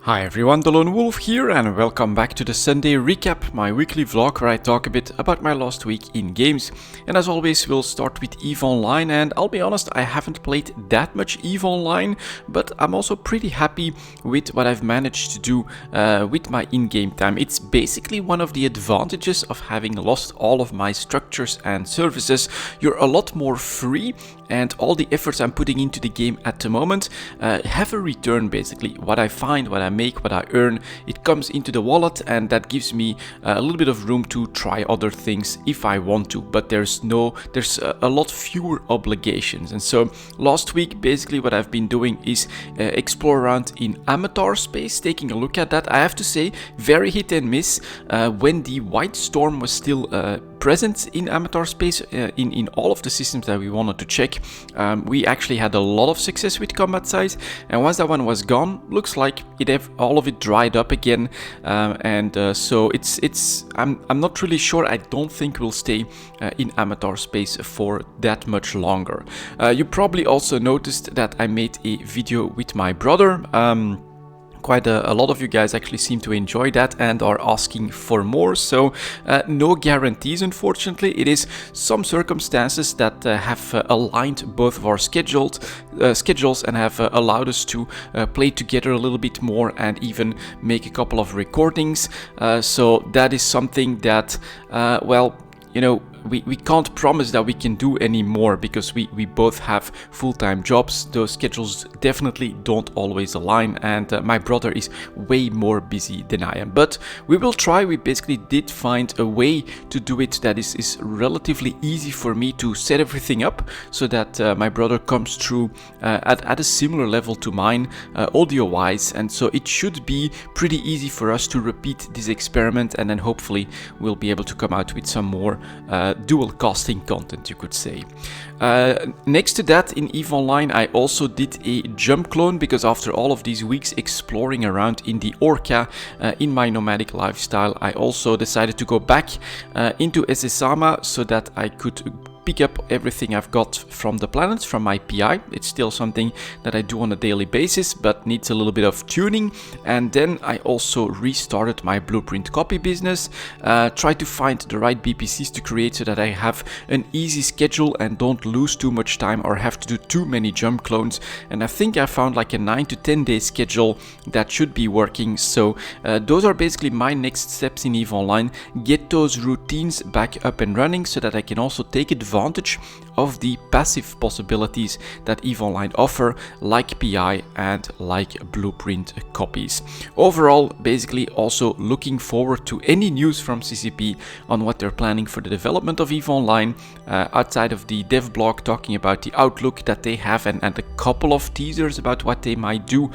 Hi everyone, delonewolf here and welcome back to the Sunday recap, my weekly vlog where I talk a bit about my last week in games. And as always, we'll start with EVE Online, and I'll be honest, I haven't played that much EVE Online, but I'm also pretty happy with what I've managed to do with my in-game time. It's basically one of the advantages of having lost all of my structures and services. You're a lot more free, and all the efforts I'm putting into the game at the moment have a return basically. What I find, what I make, what I earn, it comes into the wallet, and that gives me a little bit of room to try other things if I want to, but there's a lot fewer obligations. And so last week basically what I've been doing is explore around in Amateur space, taking a look at that. I have to say, very hit and miss. When the White Storm was still present in Amateur space, in all of the systems that we wanted to check, we actually had a lot of success with combat size, and once that one was gone, looks like all of it dried up again, so I'm not really sure. I don't think we'll stay in Amateur space for that much longer. You probably also noticed that I made a video with my brother. Quite a lot of you guys actually seem to enjoy that and are asking for more, so no guarantees unfortunately. It is some circumstances that have aligned both of our schedules and have allowed us to play together a little bit more and even make a couple of recordings, so that is something that well, you know, we can't promise that we can do any more because we both have full-time jobs. Those schedules definitely don't always align, and my brother is way more busy than I am. But we will try. We basically did find a way to do it that is relatively easy for me to set everything up so that my brother comes through at a similar level to mine audio-wise, and so it should be pretty easy for us to repeat this experiment, and then hopefully we'll be able to come out with some more dual casting content, you could say. Next to that, in EVE Online, I also did a jump clone because after all of these weeks exploring around in the Orca in my nomadic lifestyle, I also decided to go back into SSAMA so that I could pick up everything I've got from the planets, from my PI. It's still something that I do on a daily basis, but needs a little bit of tuning. And then I also restarted my blueprint copy business, tried to find the right BPCs to create so that I have an easy schedule and don't lose too much time or have to do too many jump clones. And I think I found like a 9 to 10 day schedule that should be working. So those are basically my next steps in EVE Online. Get those routines back up and running so that I can also take advantage of the passive possibilities that EVE Online offer, like PI and like blueprint copies. Overall, basically also looking forward to any news from CCP on what they're planning for the development of EVE Online, outside of the dev blog talking about the outlook that they have and a couple of teasers about what they might do.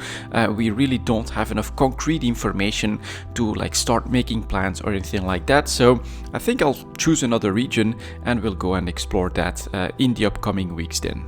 We really don't have enough concrete information to like start making plans or anything like that, so I think I'll choose another region and we'll go and explore that in the upcoming weeks then.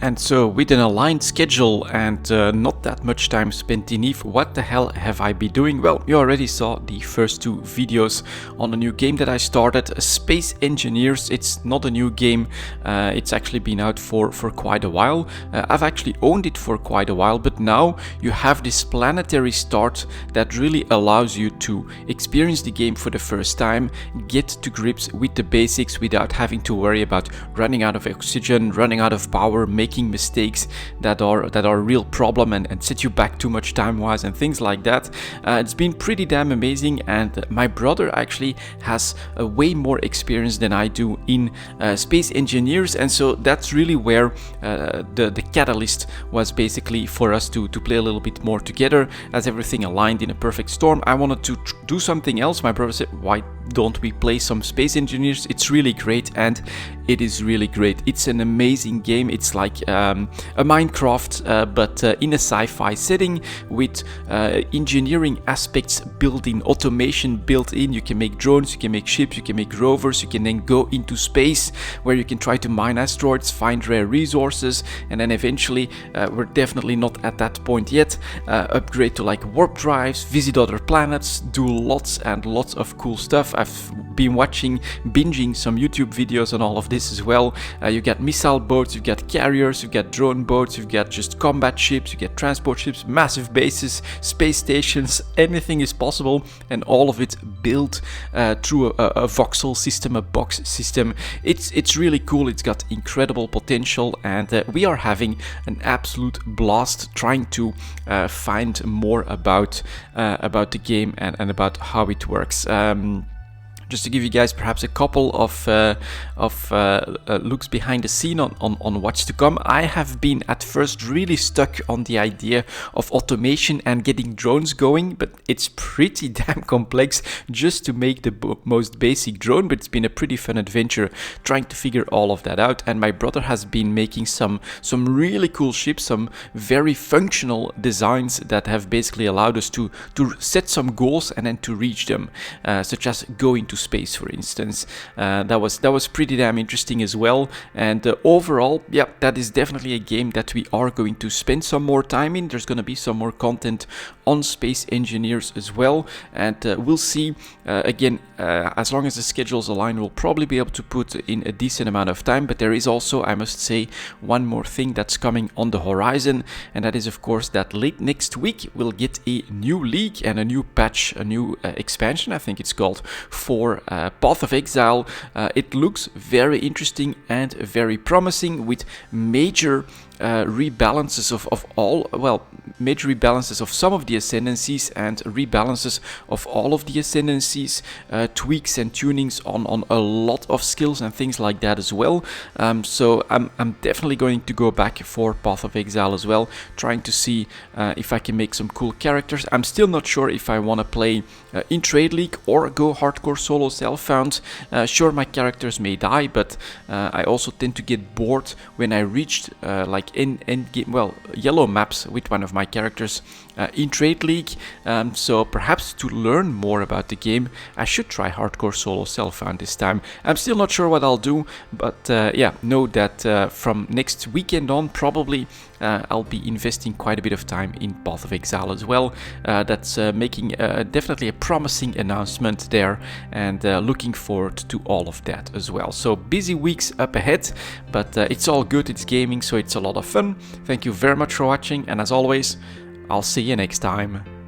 And so, with an aligned schedule and not that much time spent in EVE, what the hell have I been doing? Well, you already saw the first two videos on a new game that I started, Space Engineers. It's not a new game, it's actually been out for quite a while. I've actually owned it for quite a while, but now you have this planetary start that really allows you to experience the game for the first time, get to grips with the basics without having to worry about running out of oxygen, running out of power, making mistakes that are a real problem and set you back too much time wise and things like that. It's been pretty damn amazing, and my brother actually has a way more experience than I do in Space Engineers, and so that's really where the catalyst was basically for us to play a little bit more together, as everything aligned in a perfect storm. I wanted to do something else. My brother said, why don't we play some Space Engineers? It's really great, and it is really great. It's an amazing game. It's like a Minecraft, but in a sci-fi setting with engineering aspects built in, automation built in. You can make drones, you can make ships, you can make rovers, you can then go into space where you can try to mine asteroids, find rare resources, and then eventually, we're definitely not at that point yet, upgrade to like warp drives, visit other planets, do lots and lots of cool stuff. I've been watching, binging some YouTube videos on all of this as well. You get missile boats, you get carriers, you get drone boats, you get just combat ships, you get transport ships, massive bases, space stations, anything is possible, and all of it built through a voxel system, a box system. It's really cool, it's got incredible potential, and we are having an absolute blast trying to find more about the game and about how it works. Just to give you guys perhaps a couple of looks behind the scene on what's to come. I have been at first really stuck on the idea of automation and getting drones going, but it's pretty damn complex just to make the most basic drone, but it's been a pretty fun adventure trying to figure all of that out. And my brother has been making some really cool ships, some very functional designs that have basically allowed us to set some goals and then to reach them, such as go into space, for instance. That was pretty damn interesting as well. And overall, yeah, that is definitely a game that we are going to spend some more time in. There's going to be some more content on Space Engineers as well, and we'll see. Again, as long as the schedules align, we'll probably be able to put in a decent amount of time. But there is also, I must say, one more thing that's coming on the horizon, and that is of course that late next week we'll get a new league and a new patch, a new expansion, I think it's called, for Path of Exile. It looks very interesting and very promising, with major rebalances of all, well, major rebalances of some of the ascendancies and rebalances of all of the ascendancies, tweaks and tunings on a lot of skills and things like that as well. So I'm definitely going to go back for Path of Exile as well, trying to see if I can make some cool characters. I'm still not sure if I want to play in Trade League or go hardcore solo self-found. Sure, my characters may die, but I also tend to get bored when I reached like end game, well, yellow maps with one of my characters in Trade League. So perhaps to learn more about the game, I should try hardcore solo self-found this time. I'm still not sure what I'll do, but yeah, know that from next weekend on, probably I'll be investing quite a bit of time in Path of Exile as well. That's making definitely a promising announcement there, and looking forward to all of that as well. So busy weeks up ahead, but it's all good, it's gaming, so it's a lot of fun. Thank you very much for watching, and as always, I'll see you next time.